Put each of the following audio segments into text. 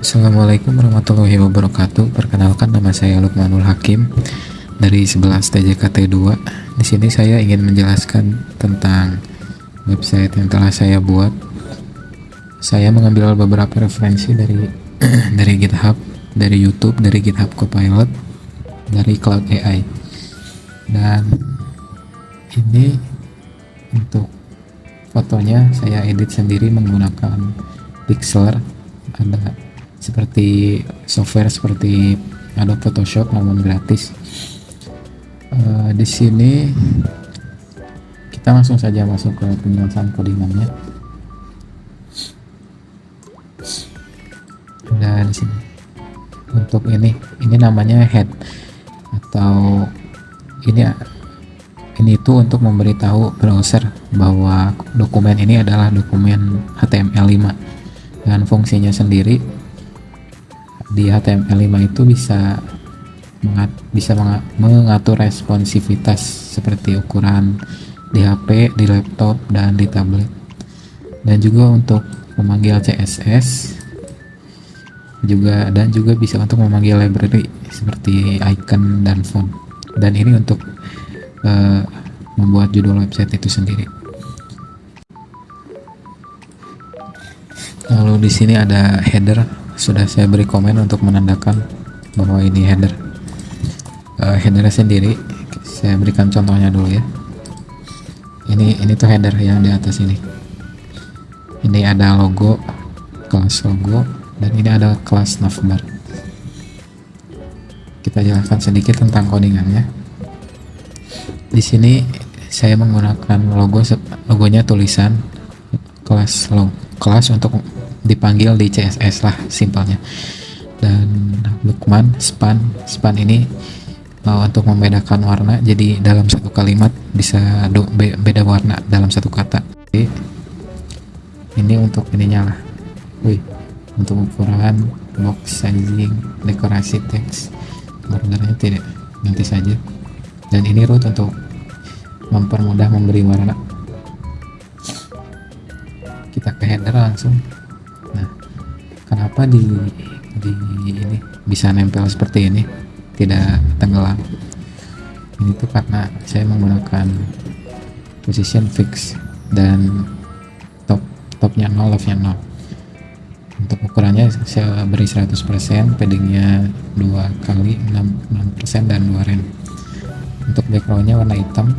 Assalamualaikum warahmatullahi wabarakatuh. Perkenalkan, nama saya Lukmanul Hakim dari 11 TJKT 2. Di sini saya ingin menjelaskan tentang website yang telah saya buat. Saya mengambil beberapa referensi dari dari GitHub, dari YouTube, dari GitHub Copilot, dari Cloud AI. Dan ini untuk fotonya saya edit sendiri menggunakan Pixlr. Ada seperti software seperti Adobe Photoshop namun gratis. Di sini kita langsung saja masuk ke penjelasan codingannya. Dan di sini untuk ini namanya head, atau ini itu untuk memberitahu browser bahwa dokumen ini adalah dokumen HTML5, dan fungsinya sendiri di HTML5 itu bisa mengatur responsivitas seperti ukuran di HP, di laptop, dan di tablet, dan juga untuk memanggil CSS dan juga bisa untuk memanggil library seperti icon dan font. Dan ini untuk membuat judul website itu sendiri. Lalu di sini ada header, sudah saya beri komen untuk menandakan bahwa ini header. Headernya sendiri saya berikan contohnya dulu ya. Ini tuh header yang di atas ini. Ini ada logo, kelas logo, dan ini ada kelas navbar. Kita jelaskan sedikit tentang codingannya. Di sini saya menggunakan logonya tulisan kelas untuk dipanggil di CSS lah simpelnya. Dan Lukman span ini untuk membedakan warna, jadi dalam satu kalimat bisa beda warna dalam satu kata. Jadi, ini untuk ininya lah. Untuk ukuran, box sizing, dekorasi teks, bordernya tidak, nanti saja. Dan ini root untuk mempermudah memberi warna. Kita ke header langsung. Nah, kenapa di ini bisa nempel seperti ini, tidak tenggelam? Ini tuh karena saya menggunakan position fix dan topnya 0, leftnya 0. Untuk ukurannya saya beri 100%, paddingnya 2 kali 6% dan 2 rem. Untuk backgroundnya warna hitam,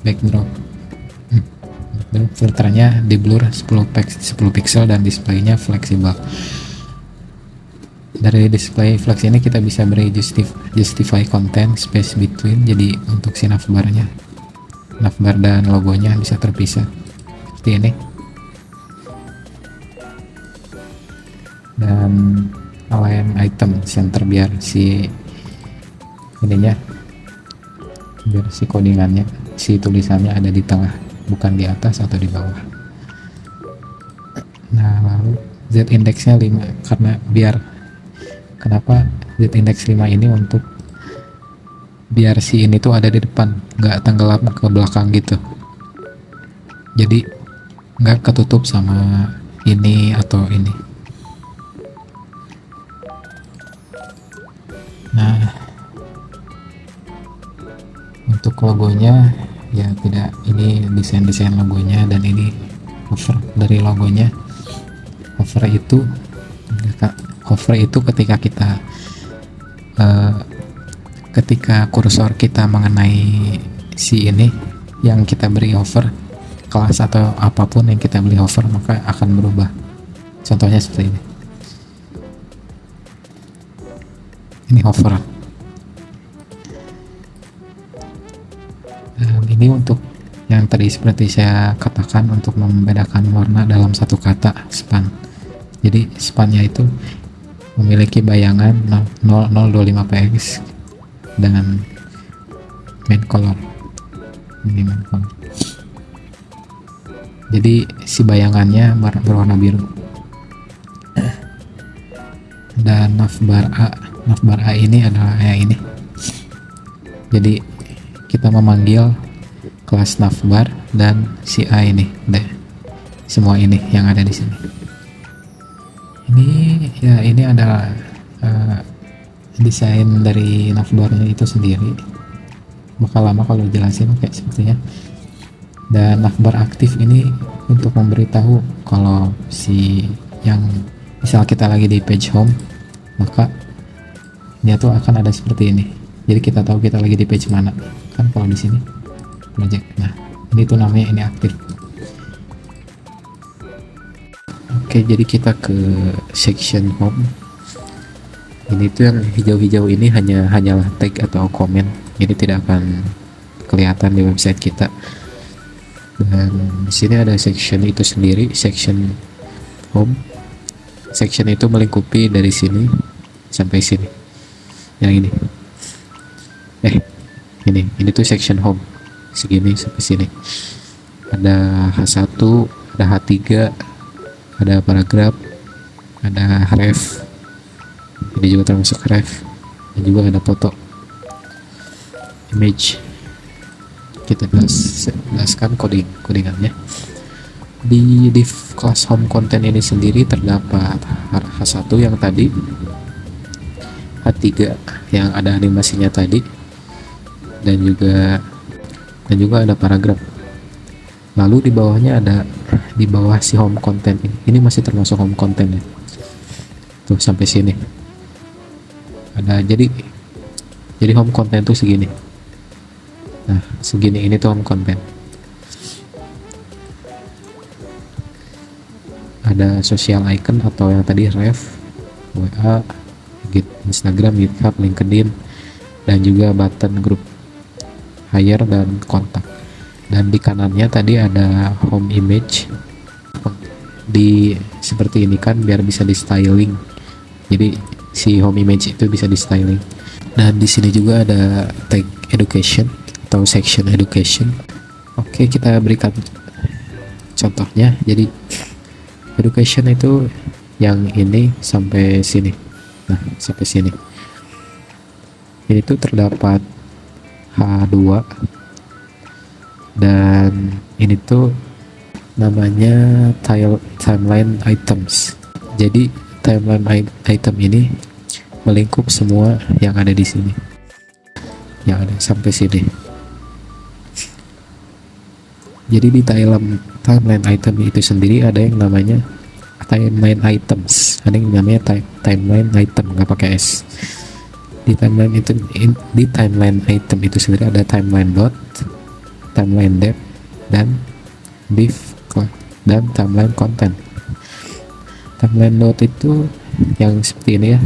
backdrop filternya di blur 10 pixel, dan displaynya fleksibel. Dari display flex ini kita bisa beri justify content space between, jadi untuk si navbar dan logonya bisa terpisah seperti ini. Dan align item center biar si codingannya, si tulisannya ada di tengah, bukan di atas atau di bawah. Nah, lalu z indexnya 5, karena kenapa z index 5 ini, untuk biar si ini tuh ada di depan, nggak tenggelam ke belakang gitu, jadi nggak ketutup sama ini atau ini. Nah, untuk logonya ya tidak, ini desain logonya, dan ini cover dari logonya, hover itu ketika kita ketika kursor kita mengenai si ini yang kita beri hover, kelas atau apapun yang kita beri hover, maka akan berubah. Contohnya seperti ini hover. Dan ini untuk yang tadi seperti saya katakan untuk membedakan warna dalam satu kata span. Jadi spannya itu memiliki bayangan 0,025 px dan main color. Ini main color. Jadi si bayangannya berwarna biru. Dan navbar A ini adalah yang ini. Jadi kita memanggil kelas navbar dan si A ini, semua ini yang ada di sini. Ini adalah desain dari navbarnya itu sendiri. Bakal lama kalau jelasin kayak sepertinya. Dan navbar aktif ini untuk memberitahu kalau si yang misal kita lagi di page home, maka dia tuh akan ada seperti ini. Jadi kita tahu kita lagi di page mana kan kalau di sini project. Nah ini tuh namanya ini aktif. Oke, jadi kita ke section home. Ini tuh yang hijau-hijau ini hanyalah tag atau komen. Ini tidak akan kelihatan di website kita. Dan di sini ada section itu sendiri, section home. Section itu melingkupi dari sini sampai sini. Yang ini. Ini tuh section home. Segini sampai sini. Ada H1, ada H3, ada paragraf, ada ref. Ini juga termasuk ref. Dan juga ada foto. Image. Kita jelaskan codingannya. Di div class home content ini sendiri terdapat H1 yang tadi, H3 yang ada animasinya tadi, dan juga ada paragraf. Lalu di bawahnya di bawah si home content ini masih termasuk home content ya. Tuh sampai sini. Jadi home content tuh segini. Nah, segini ini tuh home content. Ada social icon atau yang tadi ref, WA, Instagram, GitHub, LinkedIn, dan juga button grup, hire, dan kontak. Dan di kanannya tadi ada home image. Seperti ini kan biar bisa di styling. Jadi si home image itu bisa di styling. Dan di sini juga ada tag education atau section education. Oke, kita berikan contohnya. Jadi education itu yang ini sampai sini. Nah, sampai sini. Ini tuh terdapat H2 dan ini tuh namanya timeline items. Jadi timeline item ini melingkup semua yang ada di sini. Yang ada sampai sini. Jadi di timeline item itu sendiri ada yang namanya timeline items, ada yang namanya timeline item, nggak pakai S. Di timeline item itu sendiri ada timeline dot, timeline depth, dan div dan timeline content. Timeline dot itu yang seperti ini ya,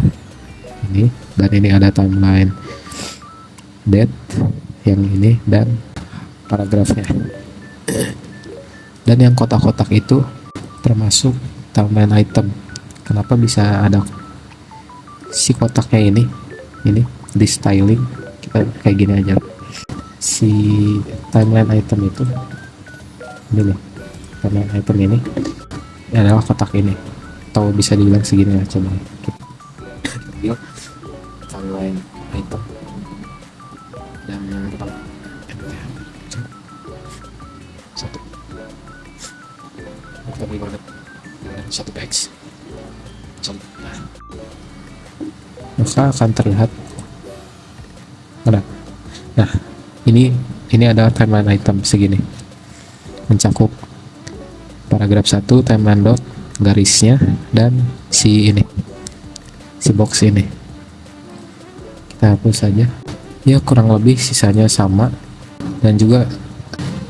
ini, dan ini ada timeline depth yang ini dan paragrafnya. Dan yang kotak-kotak itu termasuk timeline item. Kenapa bisa ada si kotaknya ini di styling, kita kayak gini aja. Si timeline item itu ini nih, timeline item ini adalah kotak ini, atau bisa dibilang segini ya. Coba kita timeline item dan yang depan satu page, maka akan terlihat ada. Nah, ini ada timeline item segini, mencakup paragraf 1 timeline dot, garisnya dan si box ini kita hapus saja. Ya kurang lebih sisanya sama, dan juga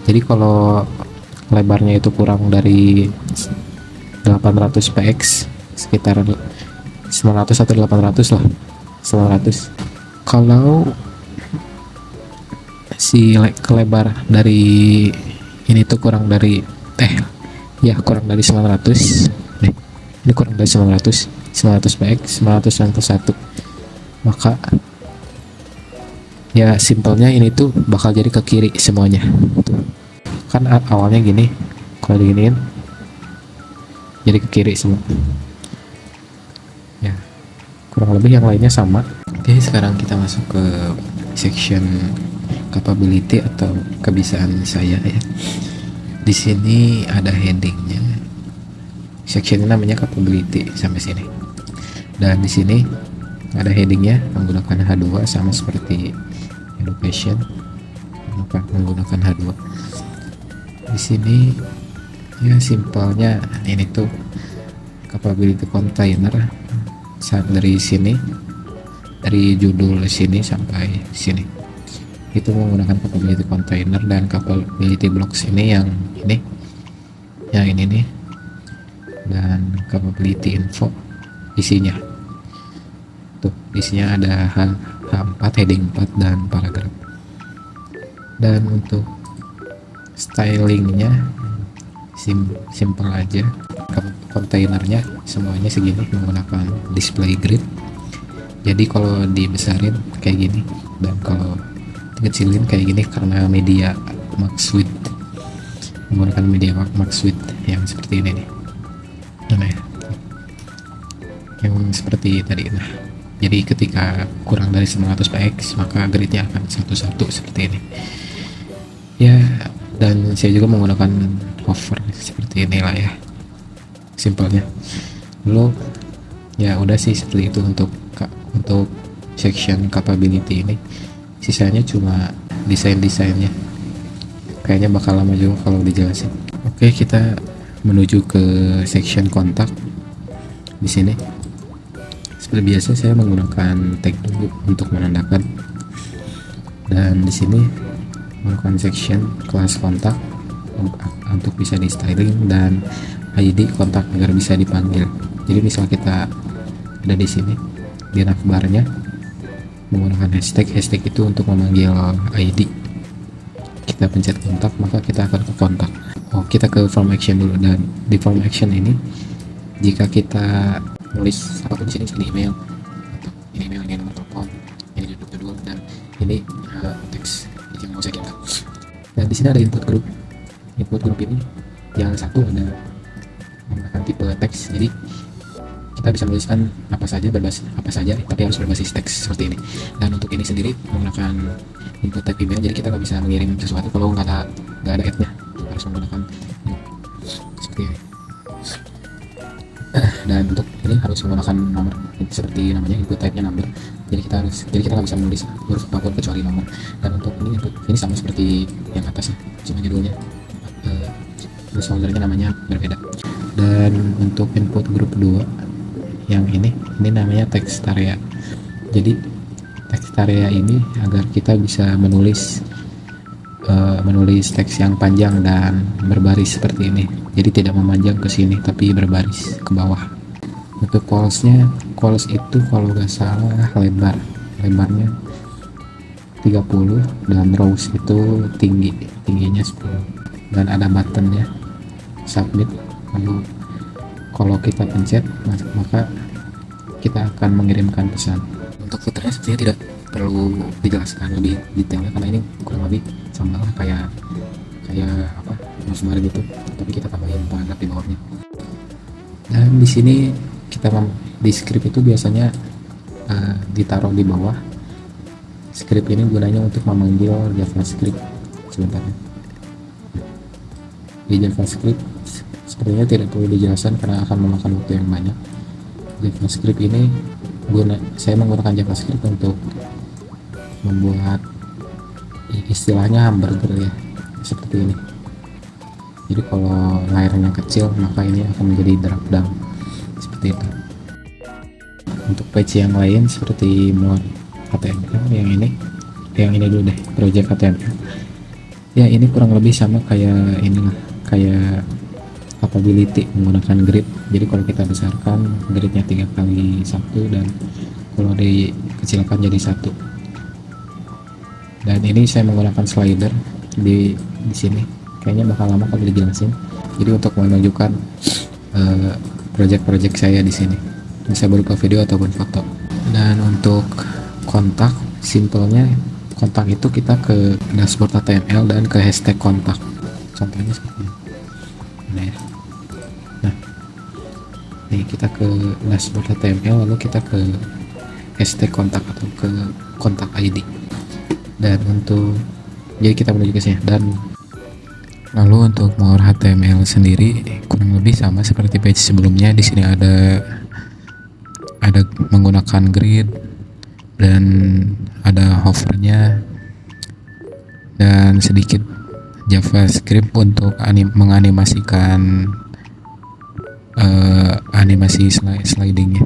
jadi kalau lebarnya itu kurang dari 800 px, sekitar 900 atau 800 lah, 900. Kalau si lebar dari ini tuh kurang dari kurang dari 900 nih, ini kurang dari 900 px, 991, maka ya simpelnya ini tuh bakal jadi ke kiri semuanya tuh. Kan awalnya gini, kalau diginiin jadi ke kiri semua ya, kurang lebih yang lainnya sama. Oke, sekarang kita masuk ke section capability atau kebisaan saya ya. Di sini ada headingnya, section ini namanya capability sampai sini, dan di sini ada headingnya menggunakan H2 sama seperti education, menggunakan H2. Di sini ya simpelnya ini tuh capability container dari sini, dari judul sini sampai sini itu menggunakan capability container, dan capability blocks ini yang ini nih, dan capability info isinya tuh, isinya ada H4, heading 4 dan paragraf. Dan untuk stylingnya simple aja, kontainernya semuanya segini menggunakan display grid, jadi kalau dibesarin kayak gini, dan kalau dikecilin kayak gini karena media max width, menggunakan media max width yang seperti ini nih, yang seperti tadi. Nah, jadi ketika kurang dari 900 px maka gridnya akan satu-satu seperti ini ya. Dan saya juga menggunakan hover seperti inilah ya, simpelnya. Lalu ya udah sih seperti itu untuk section capability ini. Sisanya cuma desainnya, kayaknya bakal lama juga kalau dijelasin. Oke, kita menuju ke section kontak. Di sini seperti biasa saya menggunakan tag dulu untuk menandakan, dan di sini menggunakan section kelas kontak untuk bisa di styling, dan ID kontak agar bisa dipanggil. Jadi misal kita ada di sini di navbarnya menggunakan hashtag itu untuk memanggil ID, kita pencet kontak maka kita akan ke kontak. Kita ke form action dulu, dan di form action ini jika kita nulis apapun di sini, seperti email, atau ini nomor telepon, ini judul, dan ini teks yang mau saya kirimkan. Dan di sini ada input group ini yang satu ada menggunakan tipe teks, jadi kita bisa menuliskan apa saja tapi harus berbasis teks seperti ini. Dan untuk ini sendiri menggunakan input type email, jadi kita nggak bisa mengirim sesuatu kalau nggak ada add-nya, harus menggunakan seperti ini. Dan untuk ini harus menggunakan nomor seperti namanya, input type-nya number, jadi kita nggak bisa menulis huruf apapun kecuali nomor. Dan untuk ini sama seperti yang atas ya, cuma judulnya foldernya namanya berbeda. Dan untuk input group 2 yang ini namanya text area. Jadi text area ini agar kita bisa menulis teks yang panjang dan berbaris seperti ini, jadi tidak memanjang ke sini tapi berbaris ke bawah. Untuk calls itu kalau nggak salah lebarnya 30, dan rows itu tingginya 10, dan ada buttonnya submit. Lalu kalau kita pencet maka kita akan mengirimkan pesan. Untuk footernya sepertinya tidak perlu dijelaskan lebih detailnya karena ini kurang lebih sama lah kayak apa Navbar gitu, tapi kita tambahin paragraf di bawahnya. Dan di sini kita di script itu biasanya ditaruh di bawah. Script ini gunanya untuk memanggil JavaScript. Sebentar, di JavaScript sepertinya tidak perlu dijelaskan karena akan memakan waktu yang banyak. JavaScript ini saya menggunakan JavaScript untuk membuat istilahnya hamburger ya, seperti ini. Jadi kalau layarnya kecil maka ini akan menjadi drop down seperti itu. Untuk page yang lain seperti more HTML, yang ini dulu deh, project HTML. Ya ini kurang lebih sama kayak inilah, kayak capability menggunakan grid. Jadi kalau kita besarkan gridnya 3x1 dan kalau dikecilkan jadi 1. Dan ini saya menggunakan slider di sini. Kayaknya bakal lama kalau dijelasin. Jadi untuk menunjukkan project-project saya di sini bisa berupa video ataupun foto. Dan untuk kontak, simpelnya kontak itu kita ke dashboard HTML dan ke hashtag kontak. Contohnya seperti ini. Nah, nih kita ke dashboard HTML lalu kita ke hashtag kontak atau ke kontak ID. Dan untuk jadi kita menuju ke sini. Dan lalu untuk more HTML sendiri kurang lebih sama seperti page sebelumnya. Di sini ada menggunakan grid dan ada hovernya dan sedikit JavaScript untuk menganimasikan animasi slidingnya.